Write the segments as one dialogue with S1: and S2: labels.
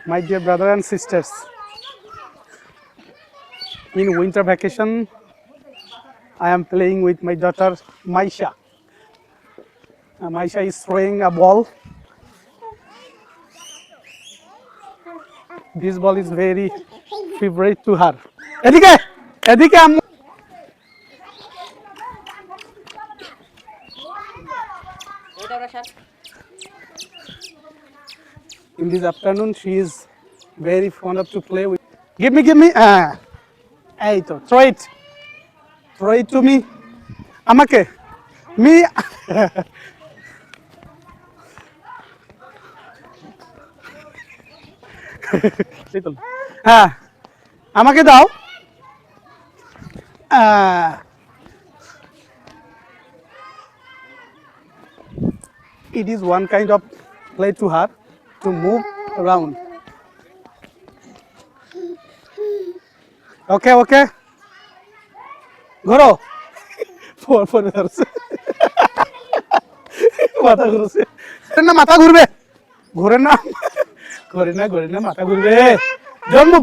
S1: My dear brother and sisters, in winter vacation, I am playing with my daughter Maisha. Maisha is throwing a ball. This ball is very favorite to her. এদিকে এদিকে আম্মু In this afternoon, she is very fond of to play with. Give me. Hey, throw it to me. আমাকে, me. হ্যাঁ, আমাকে দাও। It is one kind of play to her to move around. Okay. ঘোরো। পরে ধরছে। মাথা ঘুরছে। না মাথা ঘুরবে। ঘুরে না মাথা ঘুরবে। জন্ম।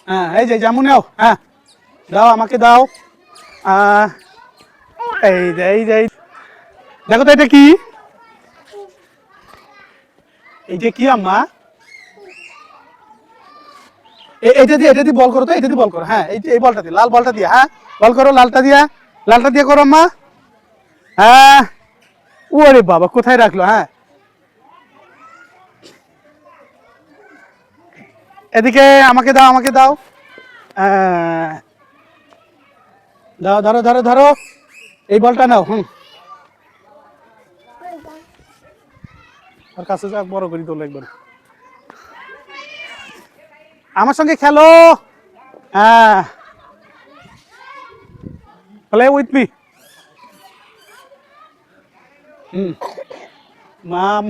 S1: হ্যাঁ, এই যে জামু নাও। হ্যাঁ, দাও আমাকে দাও। এই যে দেখো তো এটা কি? এইটা কি আম্মা? এটা দিয়ে বল করো তো, এটা দিয়ে বল করো। হ্যাঁ, এই বলটা দিয়ে, লাল বলটা দিয়ে। হ্যাঁ, বল করো লালটা দিয়ে করো আম্মা। হ্যাঁ, ওরে বাবা কোথায় রাখলো? হ্যাঁ, এদিকে আমাকে দাও ধরো এই বলটা নাও। আর কাছে যা বড় করি তোলো একবার। আমার সঙ্গে খেলো। হ্যাঁ, play with me. মাম,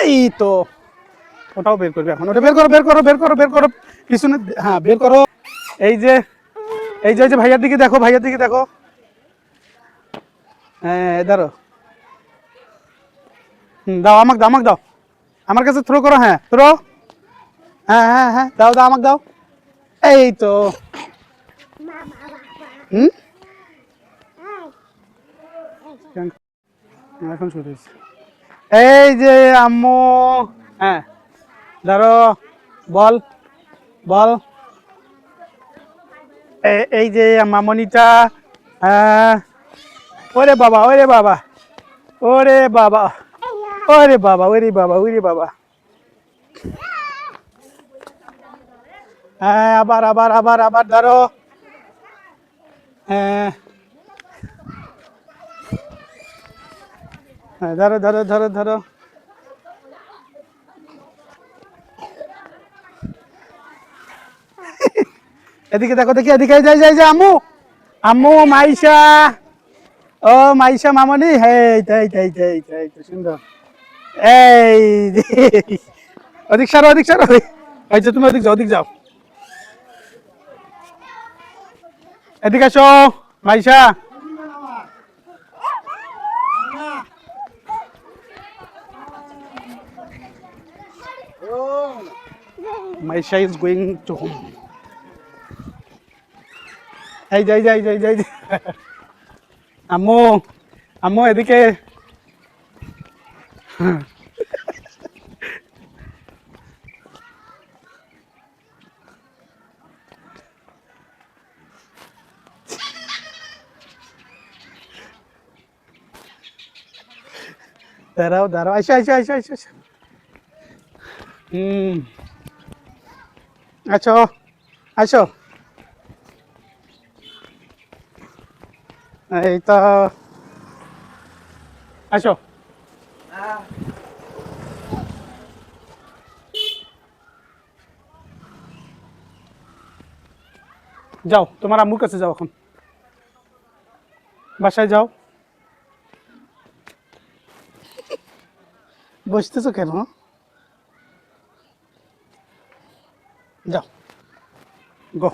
S1: এই তো ওটাও বের করবে এখন। ওটা বের করো পিছনে। হ্যাঁ, বের করো। এই যে ভাইয়ার দিকে দেখো। হ্যাঁ, ধরো। দাও আমাকে দাও। আমার কাছে থ্রো করো। হ্যাঁ, থ্রো। হ্যাঁ, দাও আমাকে দাও। এই তো। এখন শুরু হয়েছে। এই যে আম্মু। হ্যাঁ, ধরো বল। এই যে মামনিটা। হ্যাঁ, ওরে বাবা। হ্যাঁ, আবার ধরো। হ্যাঁ, ধরো। এদিকে দেখো দেখি, এদিকে যাই আম্মু মাইশা। ও মাইশা মামনি। তাই সুন্দর। এই ওদিক সারো। এই যে তুমি ওদিক যাও। এদিকে আসো Maisha. Maisha is going to home. এই যাই আম্মু এদিকে। দাঁড়াও আইসো। আসো। এই তো আসো। যাও তোমার আম্মুর কাছে যাও এখন। বাসায় যাও। বসতেছো কেন? যাও গো।